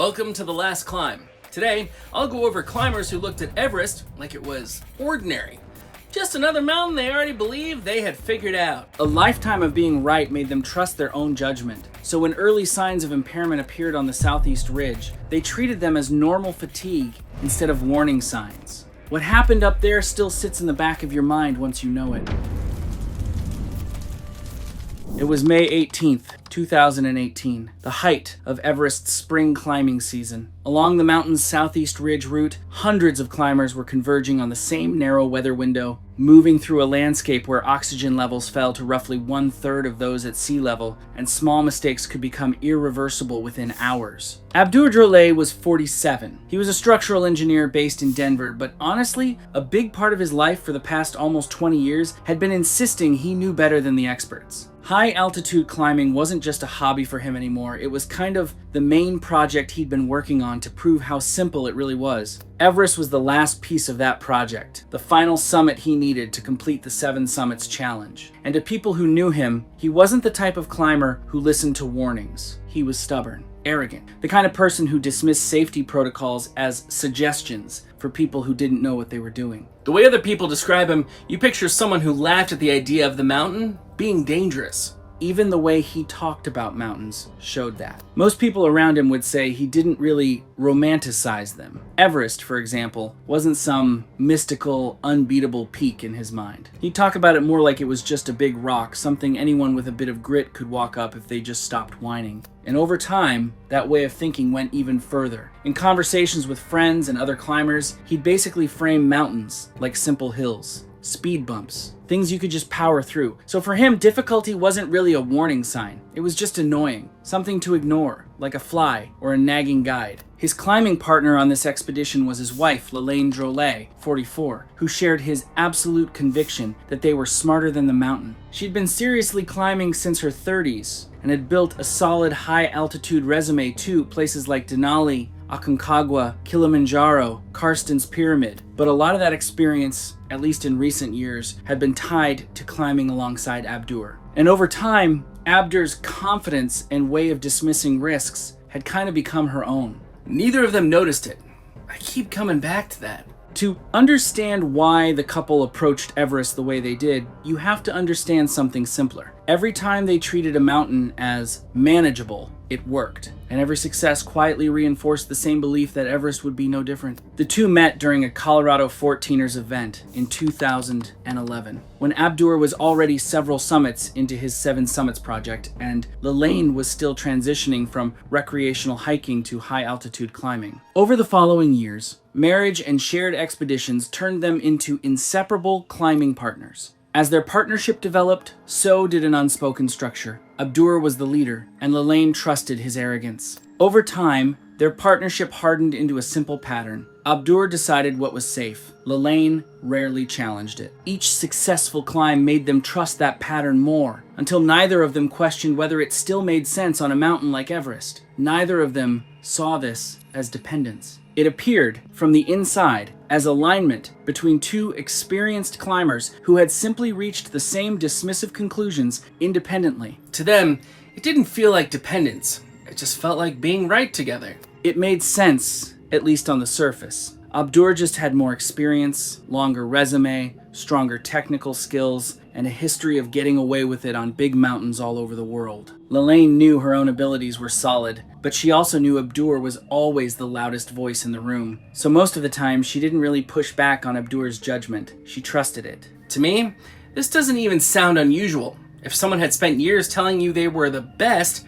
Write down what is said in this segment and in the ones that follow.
Welcome to The Last Climb. Today, I'll go over climbers who looked at Everest like it was ordinary. Just another mountain they already believed they had figured out. A lifetime of being right made them trust their own judgment. So when early signs of impairment appeared on the southeast ridge, they treated them as normal fatigue instead of warning signs. What happened up there still sits in the back of your mind once you know it. It was May 18th, 2018, the height of Everest's spring climbing season. Along the mountain's southeast ridge route, hundreds of climbers were converging on the same narrow weather window, moving through a landscape where oxygen levels fell to roughly 1/3 of those at sea level, and small mistakes could become irreversible within hours. Abdur Drolay was 47. He was a structural engineer based in Denver, but honestly, a big part of his life for the past almost 20 years had been insisting he knew better than the experts. High-altitude climbing wasn't just a hobby for him anymore, it was kind of the main project he'd been working on to prove how simple it really was. Everest was the last piece of that project, the final summit he needed to complete the 7 Summits challenge. And to people who knew him, he wasn't the type of climber who listened to warnings. He was stubborn, arrogant, the kind of person who dismissed safety protocols as suggestions for people who didn't know what they were doing. The way other people describe him, you picture someone who laughed at the idea of the mountain being dangerous. Even the way he talked about mountains showed that. Most people around him would say he didn't really romanticize them. Everest, for example, wasn't some mystical, unbeatable peak in his mind. He'd talk about it more like it was just a big rock, something anyone with a bit of grit could walk up if they just stopped whining. And over time, that way of thinking went even further. In conversations with friends and other climbers, he'd basically frame mountains like simple hills, speed bumps, things you could just power through. So for him, difficulty wasn't really a warning sign. It was just annoying, something to ignore, like a fly or a nagging guide. His climbing partner on this expedition was his wife, Drolay, 44, who shared his absolute conviction that they were smarter than the mountain. She'd been seriously climbing since her 30s and had built a solid high-altitude resume too, places like Denali, Aconcagua, Kilimanjaro, Karsten's Pyramid. But a lot of that experience, at least in recent years, had been tied to climbing alongside Abdur. And over time, Abdur's confidence and way of dismissing risks had kind of become her own. Neither of them noticed it. I keep coming back to that. To understand why the couple approached Everest the way they did, you have to understand something simpler. Every time they treated a mountain as manageable, it worked. And every success quietly reinforced the same belief that Everest would be no different. The two met during a Colorado 14ers event in 2011, when Abdur was already several summits into his 7 Summits project, and Lelaine was still transitioning from recreational hiking to high-altitude climbing. Over the following years, marriage and shared expeditions turned them into inseparable climbing partners. As their partnership developed, so did an unspoken structure. Abdur was the leader, and Lelaine trusted his arrogance. Over time, their partnership hardened into a simple pattern. Abdur decided what was safe. Lelaine rarely challenged it. Each successful climb made them trust that pattern more, until neither of them questioned whether it still made sense on a mountain like Everest. Neither of them saw this as dependence. It appeared from the inside as alignment between two experienced climbers who had simply reached the same dismissive conclusions independently. To them, it didn't feel like dependence. It just felt like being right together. It made sense, at least on the surface. Abdur just had more experience, longer resume, stronger technical skills, and a history of getting away with it on big mountains all over the world. Lelaine knew her own abilities were solid, but she also knew Abdur was always the loudest voice in the room. So most of the time, she didn't really push back on Abdur's judgment. She trusted it. To me, this doesn't even sound unusual. If someone had spent years telling you they were the best,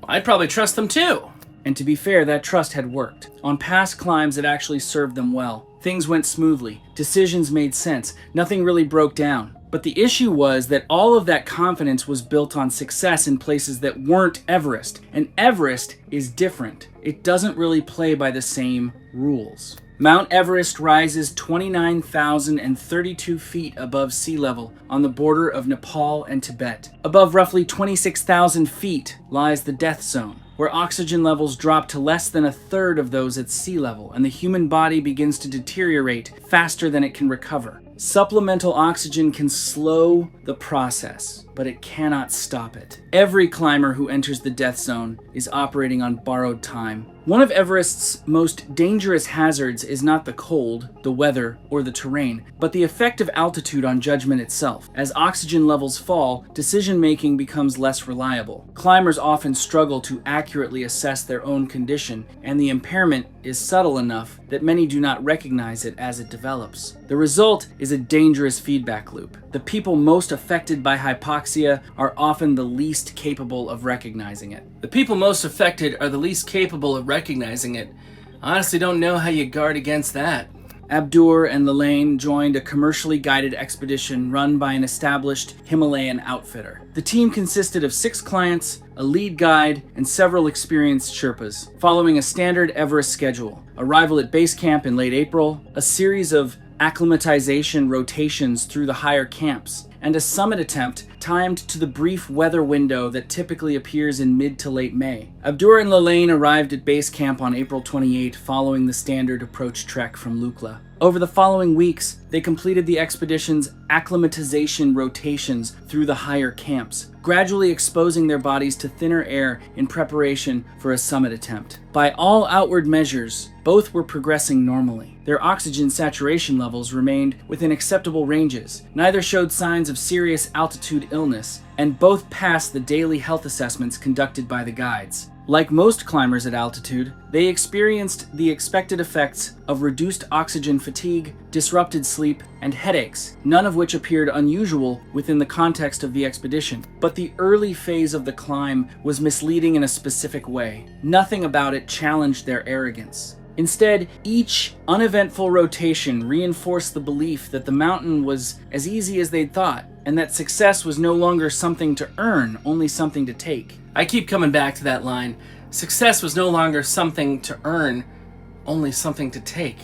I'd probably trust them too. And to be fair, that trust had worked. On past climbs, it actually served them well. Things went smoothly. Decisions made sense. Nothing really broke down. But the issue was that all of that confidence was built on success in places that weren't Everest. And Everest is different. It doesn't really play by the same rules. Mount Everest rises 29,032 feet above sea level on the border of Nepal and Tibet. Above roughly 26,000 feet lies the death zone, where oxygen levels drop to less than 1/3 of those at sea level, and the human body begins to deteriorate faster than it can recover. Supplemental oxygen can slow the process, but it cannot stop it. Every climber who enters the death zone is operating on borrowed time. One of Everest's most dangerous hazards is not the cold, the weather, or the terrain, but the effect of altitude on judgment itself. As oxygen levels fall, decision-making becomes less reliable. Climbers often struggle to accurately assess their own condition, and the impairment is subtle enough that many do not recognize it as it develops. The result is a dangerous feedback loop. The people most affected by hypoxia are often the least capable of recognizing it. The people most affected are the least capable of recognizing it. I honestly don't know how you guard against that. Abdur and Lalaine joined a commercially guided expedition run by an established Himalayan outfitter. The team consisted of 6 clients, a lead guide, and several experienced Sherpas, following a standard Everest schedule. Arrival at base camp in late April, a series of acclimatization rotations through the higher camps, and a summit attempt timed to the brief weather window that typically appears in mid to late May. Abdur and Lalaine arrived at base camp on April 28, following the standard approach trek from Lukla. Over the following weeks, they completed the expedition's acclimatization rotations through the higher camps, gradually exposing their bodies to thinner air in preparation for a summit attempt. By all outward measures, both were progressing normally. Their oxygen saturation levels remained within acceptable ranges. Neither showed signs of serious altitude illness, and both passed the daily health assessments conducted by the guides. Like most climbers at altitude, they experienced the expected effects of reduced oxygen fatigue, disrupted sleep, and headaches, none of which appeared unusual within the context of the expedition. But the early phase of the climb was misleading in a specific way. Nothing about it challenged their arrogance. Instead, each uneventful rotation reinforced the belief that the mountain was as easy as they'd thought, and that success was no longer something to earn, only something to take. I keep coming back to that line. Success was no longer something to earn, only something to take.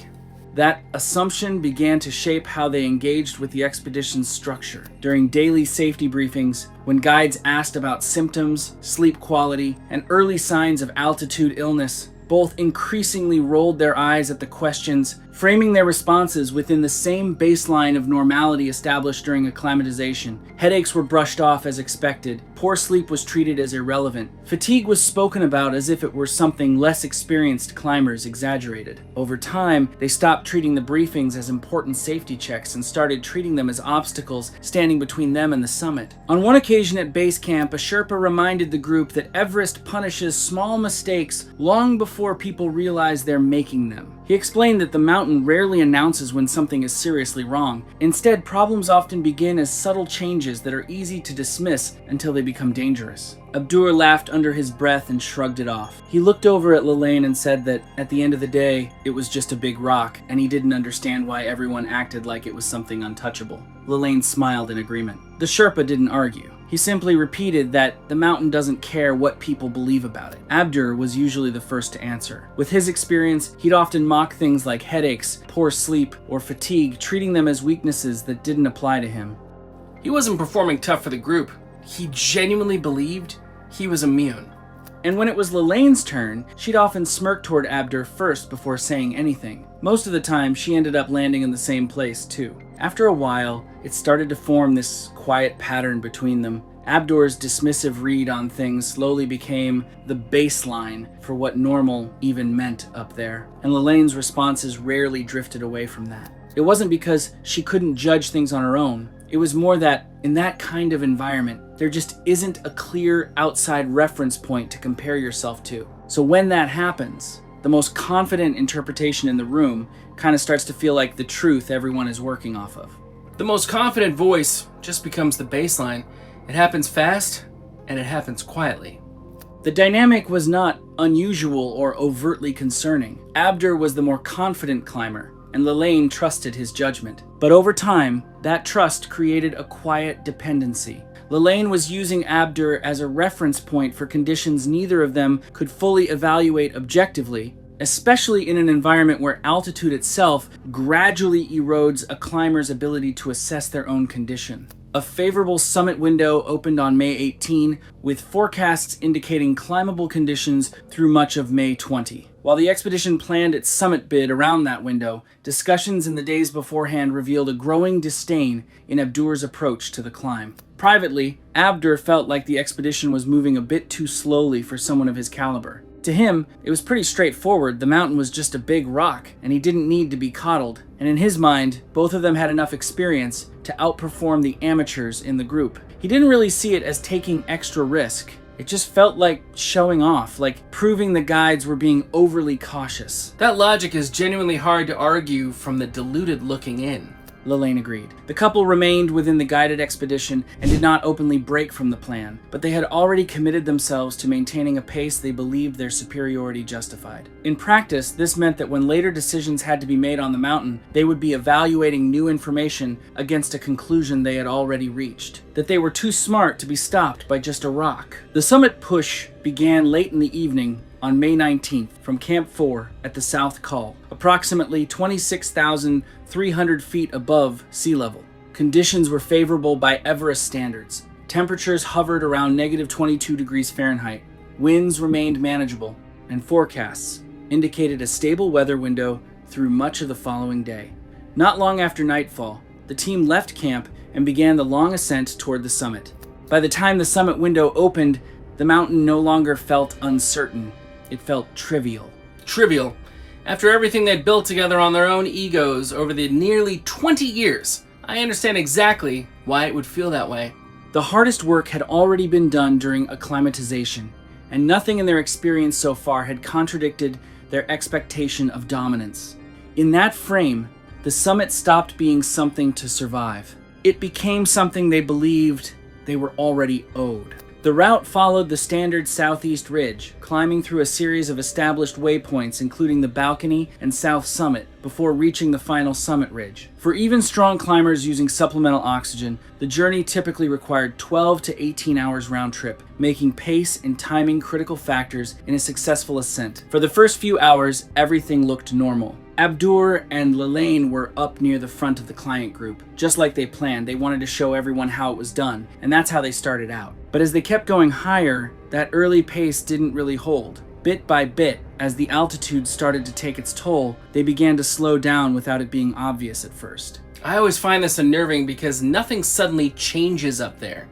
That assumption began to shape how they engaged with the expedition's structure. During daily safety briefings, when guides asked about symptoms, sleep quality, and early signs of altitude illness, both increasingly rolled their eyes at the questions, framing their responses within the same baseline of normality established during acclimatization. Headaches were brushed off as expected. Poor sleep was treated as irrelevant. Fatigue was spoken about as if it were something less experienced climbers exaggerated. Over time, they stopped treating the briefings as important safety checks and started treating them as obstacles standing between them and the summit. On one occasion at base camp, a Sherpa reminded the group that Everest punishes small mistakes long before people realize they're making them. He explained that the mountain rarely announces when something is seriously wrong. Instead, problems often begin as subtle changes that are easy to dismiss until they become dangerous. Abdur laughed under his breath and shrugged it off. He looked over at Lalaine and said that, at the end of the day, it was just a big rock, and he didn't understand why everyone acted like it was something untouchable. Lalaine smiled in agreement. The Sherpa didn't argue. He simply repeated that the mountain doesn't care what people believe about it. Abdur was usually the first to answer. With his experience, he'd often mock things like headaches, poor sleep, or fatigue, treating them as weaknesses that didn't apply to him. He wasn't performing tough for the group. He genuinely believed he was immune. And when it was Lalaine's turn, she'd often smirk toward Abdur first before saying anything. Most of the time, she ended up landing in the same place, too. After a while, it started to form this quiet pattern between them. Abdur's dismissive read on things slowly became the baseline for what normal even meant up there, and Lalaine's responses rarely drifted away from that. It wasn't because she couldn't judge things on her own. It was more that, in that kind of environment, there just isn't a clear outside reference point to compare yourself to. So when that happens, the most confident interpretation in the room kind of starts to feel like the truth everyone is working off of. The most confident voice just becomes the baseline. It happens fast, and it happens quietly. The dynamic was not unusual or overtly concerning. Abdur was the more confident climber, and Lalaine trusted his judgment. But over time, that trust created a quiet dependency. Lalaine was using Abdur as a reference point for conditions neither of them could fully evaluate objectively, especially in an environment where altitude itself gradually erodes a climber's ability to assess their own condition. A favorable summit window opened on May 18, with forecasts indicating climbable conditions through much of May 20. While the expedition planned its summit bid around that window, discussions in the days beforehand revealed a growing disdain in Abdur's approach to the climb. Privately, Abdur felt like the expedition was moving a bit too slowly for someone of his caliber. To him, it was pretty straightforward. The mountain was just a big rock, and he didn't need to be coddled. And in his mind, both of them had enough experience to outperform the amateurs in the group. He didn't really see it as taking extra risk. It just felt like showing off, like proving the guides were being overly cautious. That logic is genuinely hard to argue from the deluded looking in. Lelaine agreed. The couple remained within the guided expedition and did not openly break from the plan, but they had already committed themselves to maintaining a pace they believed their superiority justified. In practice, this meant that when later decisions had to be made on the mountain, they would be evaluating new information against a conclusion they had already reached, that they were too smart to be stopped by just a rock. The summit push began late in the evening on May 19th from Camp 4 at the South Col, approximately 26,300 feet above sea level. Conditions were favorable by Everest standards. Temperatures hovered around negative 22 degrees Fahrenheit. Winds remained manageable, and forecasts indicated a stable weather window through much of the following day. Not long after nightfall, the team left camp and began the long ascent toward the summit. By the time the summit window opened, the mountain no longer felt uncertain. It felt trivial. Trivial. After everything they'd built together on their own egos over the nearly 20 years, I understand exactly why it would feel that way. The hardest work had already been done during acclimatization, and nothing in their experience so far had contradicted their expectation of dominance. In that frame, the summit stopped being something to survive. It became something they believed they were already owed. The route followed the standard southeast ridge, climbing through a series of established waypoints including the balcony and south summit before reaching the final summit ridge. For even strong climbers using supplemental oxygen, the journey typically required 12 to 18 hours round trip, making pace and timing critical factors in a successful ascent. For the first few hours, everything looked normal. Abdur and Lelaine were up near the front of the client group. Just like they planned, they wanted to show everyone how it was done, and that's how they started out. But as they kept going higher, that early pace didn't really hold. Bit by bit, as the altitude started to take its toll, they began to slow down without it being obvious at first. I always find this unnerving because nothing suddenly changes up there.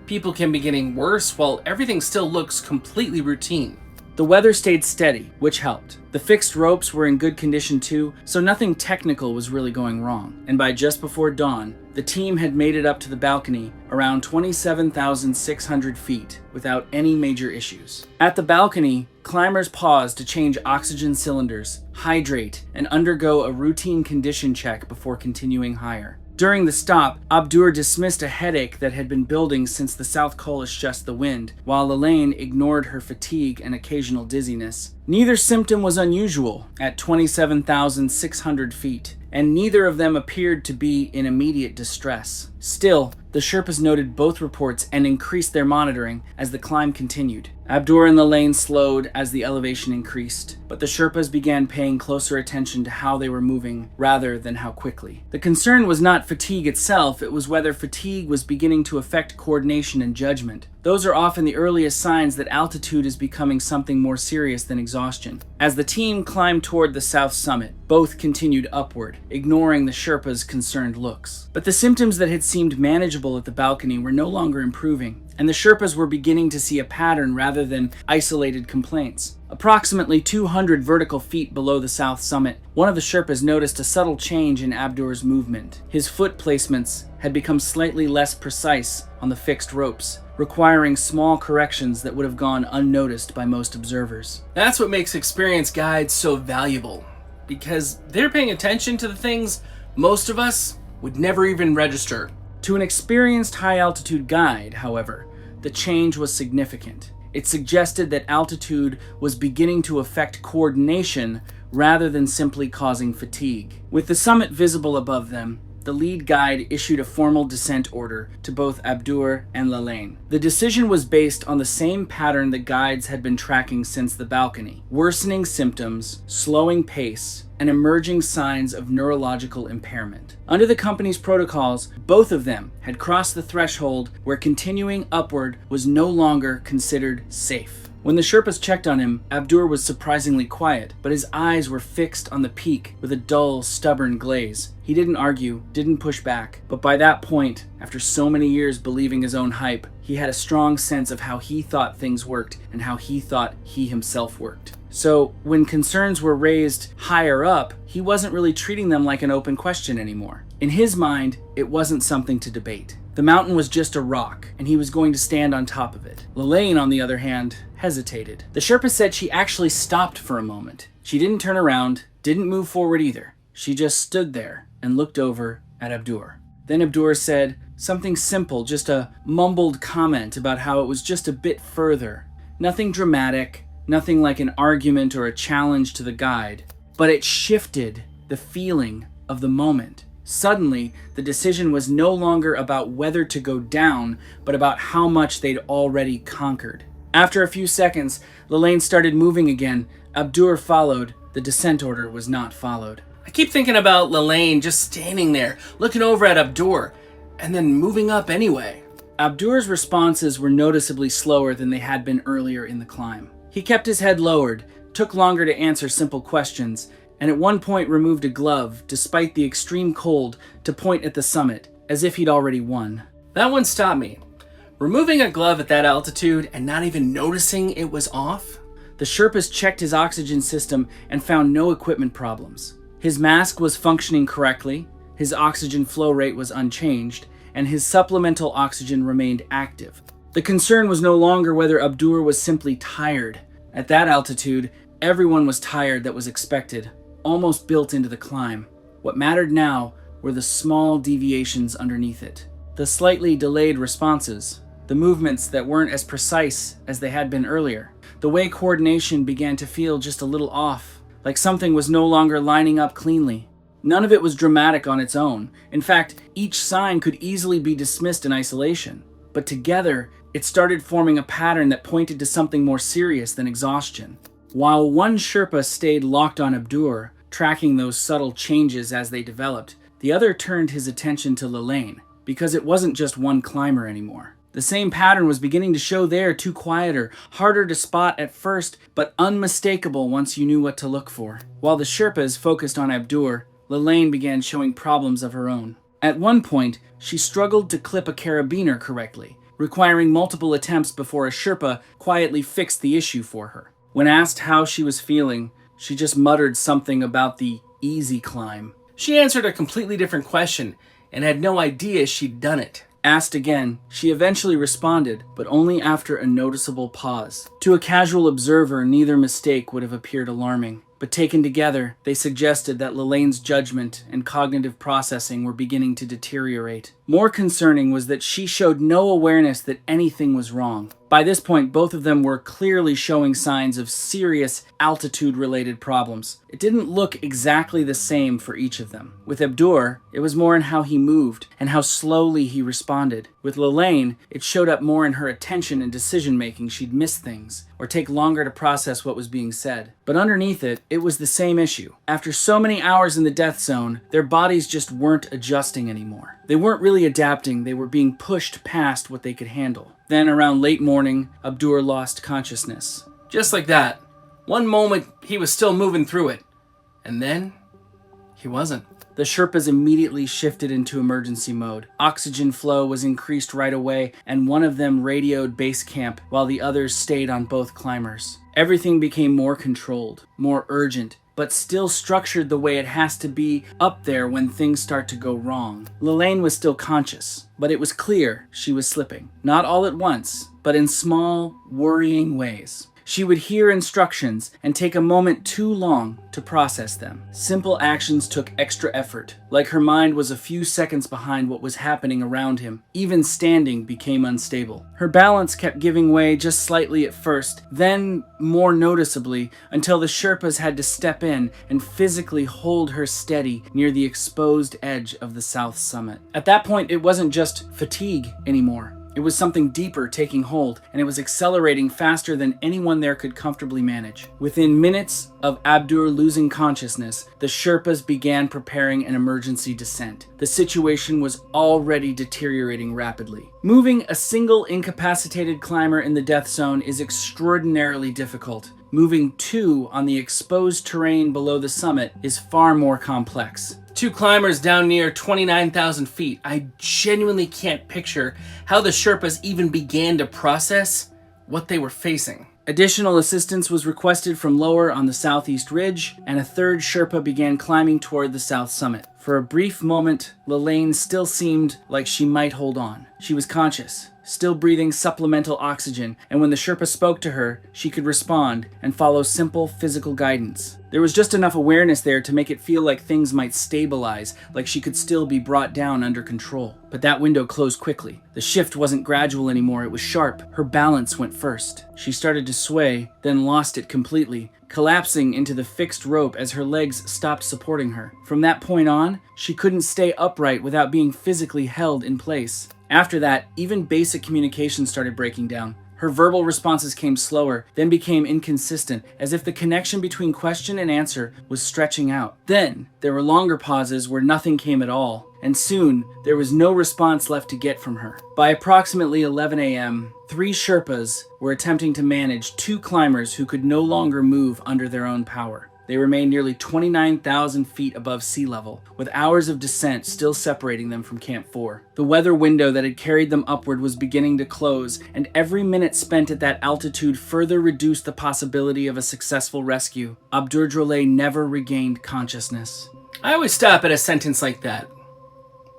People can be getting worse while everything still looks completely routine. The weather stayed steady, which helped. The fixed ropes were in good condition too, so nothing technical was really going wrong. And by just before dawn, the team had made it up to the balcony around 27,600 feet without any major issues. At the balcony, climbers paused to change oxygen cylinders, hydrate, and undergo a routine condition check before continuing higher. During the stop, Abdur dismissed a headache that had been building since the South Col just the wind, while Lelaine ignored her fatigue and occasional dizziness. Neither symptom was unusual at 27,600 feet, and neither of them appeared to be in immediate distress. Still, the Sherpas noted both reports and increased their monitoring as the climb continued. Abdur and Lelaine slowed as the elevation increased, but the Sherpas began paying closer attention to how they were moving rather than how quickly. The concern was not fatigue itself, it was whether fatigue was beginning to affect coordination and judgment. Those are often the earliest signs that altitude is becoming something more serious than exhaustion. As the team climbed toward the south summit, both continued upward, ignoring the Sherpas' concerned looks. But the symptoms that had seemed manageable at the balcony were no longer improving, and the Sherpas were beginning to see a pattern rather than isolated complaints. Approximately 200 vertical feet below the south summit, one of the Sherpas noticed a subtle change in Abdur's movement. His foot placements had become slightly less precise on the fixed ropes, requiring small corrections that would have gone unnoticed by most observers. That's what makes experienced guides so valuable, because they're paying attention to the things most of us would never even register. To an experienced high-altitude guide, however, the change was significant. It suggested that altitude was beginning to affect coordination rather than simply causing fatigue. With the summit visible above them, the lead guide issued a formal descent order to both Abdur and Lalaine. The decision was based on the same pattern that guides had been tracking since the balcony: worsening symptoms, slowing pace, and emerging signs of neurological impairment. Under the company's protocols, both of them had crossed the threshold where continuing upward was no longer considered safe. When the Sherpas checked on him, Abdur was surprisingly quiet, but his eyes were fixed on the peak with a dull, stubborn glaze. He didn't argue, didn't push back, but by that point, after so many years believing his own hype, he had a strong sense of how he thought things worked and how he thought he himself worked. So when concerns were raised higher up, he wasn't really treating them like an open question anymore. In his mind, it wasn't something to debate. The mountain was just a rock, and he was going to stand on top of it. Lalaine, on the other hand, hesitated. The Sherpa said she actually stopped for a moment. She didn't turn around, didn't move forward either. She just stood there and looked over at Abdur. Then Abdur said something simple, just a mumbled comment about how it was just a bit further. Nothing dramatic, nothing like an argument or a challenge to the guide, but it shifted the feeling of the moment. Suddenly, the decision was no longer about whether to go down, but about how much they'd already conquered. After a few seconds, Lalaine started moving again. Abdur followed. The descent order was not followed. I keep thinking about Lalaine just standing there, looking over at Abdur, and then moving up anyway. Abdur's responses were noticeably slower than they had been earlier in the climb. He kept his head lowered, took longer to answer simple questions, and at one point removed a glove, despite the extreme cold, to point at the summit, as if he'd already won. That one stopped me. Removing a glove at that altitude and not even noticing it was off? The Sherpas checked his oxygen system and found no equipment problems. His mask was functioning correctly, his oxygen flow rate was unchanged, and his supplemental oxygen remained active. The concern was no longer whether Abdur was simply tired. At that altitude, everyone was tired that was expected, almost built into the climb. What mattered now were the small deviations underneath it. The slightly delayed responses, the movements that weren't as precise as they had been earlier. The way coordination began to feel just a little off, like something was no longer lining up cleanly. None of it was dramatic on its own. In fact, each sign could easily be dismissed in isolation. But together, it started forming a pattern that pointed to something more serious than exhaustion. While one Sherpa stayed locked on Abdur, tracking those subtle changes as they developed, the other turned his attention to Lalaine, because it wasn't just one climber anymore. The same pattern was beginning to show there, too quieter, harder to spot at first, but unmistakable once you knew what to look for. While the Sherpas focused on Abdur, Lalaine began showing problems of her own. At one point, she struggled to clip a carabiner correctly, requiring multiple attempts before a Sherpa quietly fixed the issue for her. When asked how she was feeling, she just muttered something about the easy climb. She answered a completely different question and had no idea she'd done it. Asked again, she eventually responded, but only after a noticeable pause. To a casual observer, neither mistake would have appeared alarming. But taken together, they suggested that Lalaine's judgment and cognitive processing were beginning to deteriorate. More concerning was that she showed no awareness that anything was wrong. By this point, both of them were clearly showing signs of serious altitude-related problems. It didn't look exactly the same for each of them. With Abdur, it was more in how he moved and how slowly he responded. With Lalaine, it showed up more in her attention and decision-making. She'd miss things, or take longer to process what was being said. But underneath it, it was the same issue. After so many hours in the death zone, their bodies just weren't adjusting anymore. They weren't really adapting, they were being pushed past what they could handle. Then, around late morning, Abdur lost consciousness. Just like that. One moment, he was still moving through it. And then, he wasn't. The Sherpas immediately shifted into emergency mode. Oxygen flow was increased right away, and one of them radioed base camp while the others stayed on both climbers. Everything became more controlled, more urgent, but still structured the way it has to be up there when things start to go wrong. Lalaine was still conscious, but it was clear she was slipping. Not all at once, but in small, worrying ways. She would hear instructions and take a moment too long to process them. Simple actions took extra effort, like her mind was a few seconds behind what was happening around him. Even standing became unstable. Her balance kept giving way just slightly at first, then more noticeably, until the Sherpas had to step in and physically hold her steady near the exposed edge of the south summit. At that point, it wasn't just fatigue anymore. It was something deeper taking hold, and it was accelerating faster than anyone there could comfortably manage. Within minutes of Abdur losing consciousness, the Sherpas began preparing an emergency descent. The situation was already deteriorating rapidly. Moving a single incapacitated climber in the death zone is extraordinarily difficult. Moving two on the exposed terrain below the summit is far more complex. Two climbers down near 29,000 feet. I genuinely can't picture how the Sherpas even began to process what they were facing. Additional assistance was requested from lower on the southeast ridge, and a third Sherpa began climbing toward the south summit. For a brief moment, Lelaine still seemed like she might hold on. She was conscious, still breathing supplemental oxygen, and when the Sherpa spoke to her, she could respond and follow simple physical guidance. There was just enough awareness there to make it feel like things might stabilize, like she could still be brought down under control. But that window closed quickly. The shift wasn't gradual anymore, it was sharp. Her balance went first. She started to sway, then lost it completely, collapsing into the fixed rope as her legs stopped supporting her. From that point on, she couldn't stay upright without being physically held in place. After that, even basic communication started breaking down. Her verbal responses came slower, then became inconsistent, as if the connection between question and answer was stretching out. Then, there were longer pauses where nothing came at all, and soon, there was no response left to get from her. By approximately 11 a.m., 3 Sherpas were attempting to manage 2 climbers who could no longer move under their own power. They remained nearly 29,000 feet above sea level, with hours of descent still separating them from Camp 4. The weather window that had carried them upward was beginning to close, and every minute spent at that altitude further reduced the possibility of a successful rescue. Abdur never regained consciousness. I always stop at a sentence like that.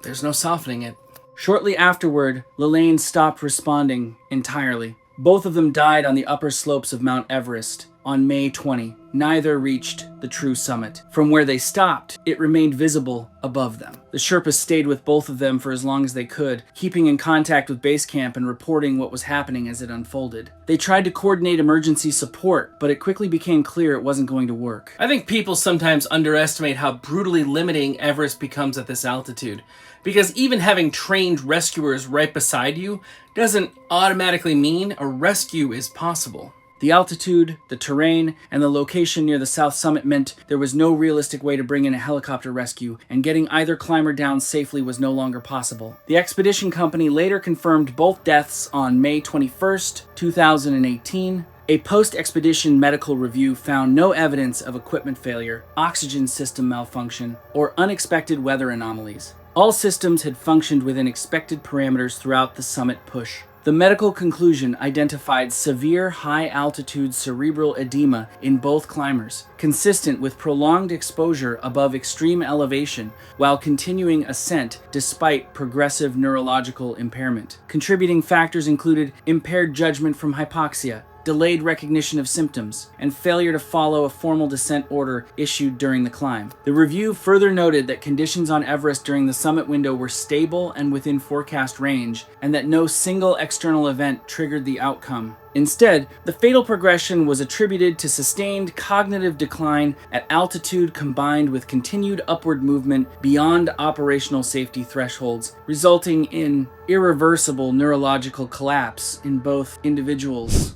There's no softening it. Shortly afterward, Lelaine stopped responding entirely. Both of them died on the upper slopes of Mount Everest on May 20. Neither reached the true summit. From where they stopped, it remained visible above them. The Sherpas stayed with both of them for as long as they could, keeping in contact with base camp and reporting what was happening as it unfolded. They tried to coordinate emergency support, but it quickly became clear it wasn't going to work. I think people sometimes underestimate how brutally limiting Everest becomes at this altitude, because even having trained rescuers right beside you doesn't automatically mean a rescue is possible. The altitude, the terrain, and the location near the south summit meant there was no realistic way to bring in a helicopter rescue, and getting either climber down safely was no longer possible. The expedition company later confirmed both deaths on May 21st, 2018. A post-expedition medical review found no evidence of equipment failure, oxygen system malfunction, or unexpected weather anomalies. All systems had functioned within expected parameters throughout the summit push. The medical conclusion identified severe high-altitude cerebral edema in both climbers, consistent with prolonged exposure above extreme elevation while continuing ascent despite progressive neurological impairment. Contributing factors included impaired judgment from hypoxia, delayed recognition of symptoms, and failure to follow a formal descent order issued during the climb. The review further noted that conditions on Everest during the summit window were stable and within forecast range, and that no single external event triggered the outcome. Instead, the fatal progression was attributed to sustained cognitive decline at altitude combined with continued upward movement beyond operational safety thresholds, resulting in irreversible neurological collapse in both individuals.